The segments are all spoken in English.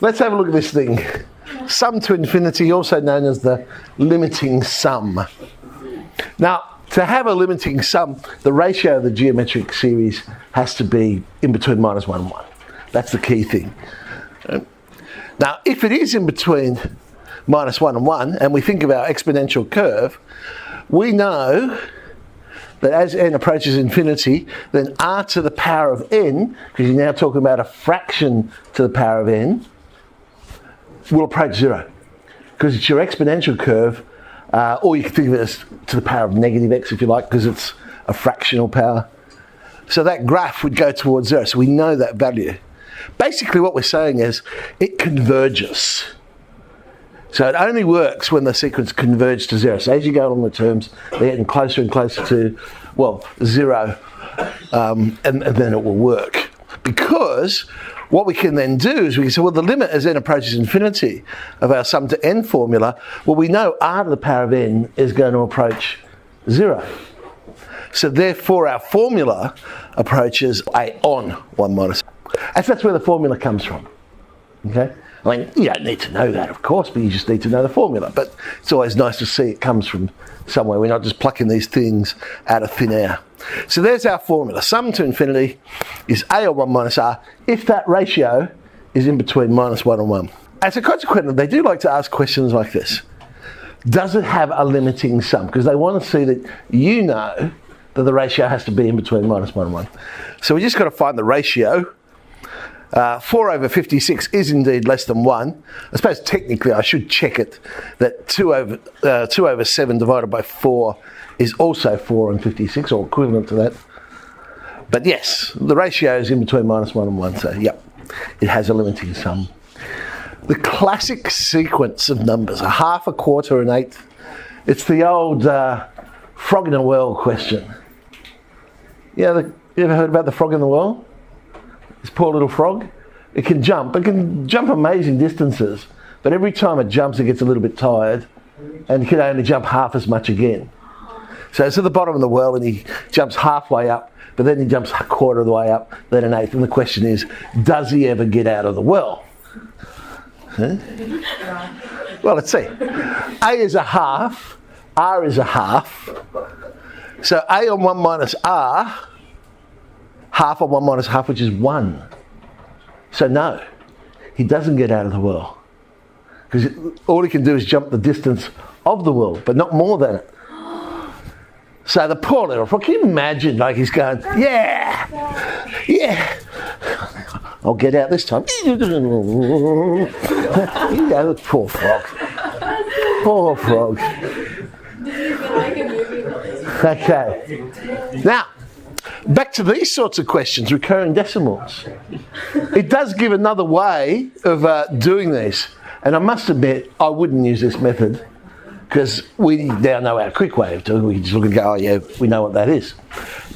Let's have a look at this thing. Sum to infinity, also known as the limiting sum. Now, to have a limiting sum, the ratio of the geometric series has to be in between -1 and 1. That's the key thing. Now, if it is in between -1 and 1, and we think of our exponential curve, we know that as n approaches infinity, then r to the power of n, because you're now talking about a fraction to the power of n, will approach 0. Because it's your exponential curve, or you can think of it as to the power of negative x if you like, because it's a fractional power. So that graph would go towards 0, so we know that value. Basically what we're saying is it converges. So it only works when the sequence converges to 0. So as you go along the terms, they're getting closer and closer to, well, 0, and then it will work. Because what we can then do is we can say, well, the limit as n approaches infinity of our sum to n formula, well, we know r to the power of n is going to approach 0. So therefore our formula approaches a on 1 minus. And that's where the formula comes from. Okay? I mean, you don't need to know that, of course, but you just need to know the formula. But it's always nice to see it comes from somewhere. We're not just plucking these things out of thin air. So there's our formula. Sum to infinity is a on 1 minus r if that ratio is in between -1 and 1. As a consequence, they do like to ask questions like this. Does it have a limiting sum? Because they want to see that you know that the ratio has to be in between -1 and 1. So we just got to find the ratio. 4/56 is indeed less than 1. I suppose technically I should check it that 2/7 divided by 4 is also 4/56, or equivalent to that. But yes, the ratio is in between -1 and 1, so yep, it has a limiting sum. The classic sequence of numbers, a half, a quarter, an eighth. It's the old frog in a well question. Yeah, you ever heard about the frog in the well? This poor little frog. It can jump amazing distances, but every time it jumps it gets a little bit tired and it can only jump half as much again. So it's at the bottom of the well and he jumps halfway up, but then he jumps a quarter of the way up, then an eighth, and the question is, does he ever get out of the well? Huh? Well, let's see. A is a half, R is a half, so A on 1 minus R, half on 1 minus half, which is 1. So no, he doesn't get out of the well. Because all he can do is jump the distance of the well, but not more than it. So the poor little frog, can you imagine, like he's going, yeah, I'll get out this time. You know, poor frog. Poor frog. Okay. Now, back to these sorts of questions, recurring decimals. It does give another way of doing this. And I must admit, I wouldn't use this method because we now know our quick way of doing it. We can just look and go, oh yeah, we know what that is.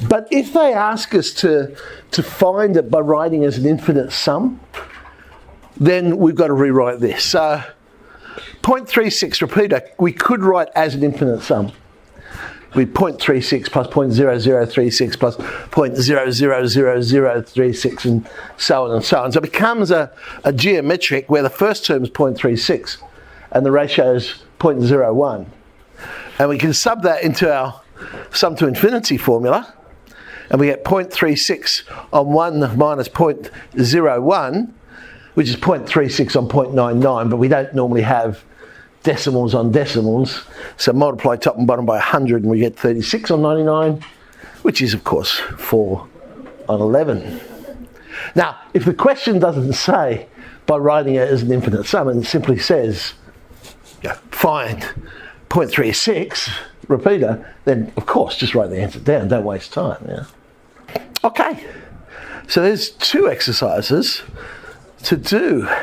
But if they ask us to find it by writing as an infinite sum, then we've got to rewrite this. So 0.36 repeater, we could write as an infinite sum. With 0.36 plus 0.0036 plus 0.000036 and so on and so on. So it becomes a geometric where the first term is 0.36 and the ratio is 0.01. And we can sub that into our sum to infinity formula and we get 0.36 on 1 minus 0.01, which is 0.36 on 0.99, but we don't normally have decimals on decimals, so multiply top and bottom by 100 and we get 36 on 99, which is of course 4 on 11. Now, if the question doesn't say by writing it as an infinite sum and it simply says find 0.36 repeater, then of course just write the answer down, don't waste time. Yeah. Okay, so there's 2 exercises to do.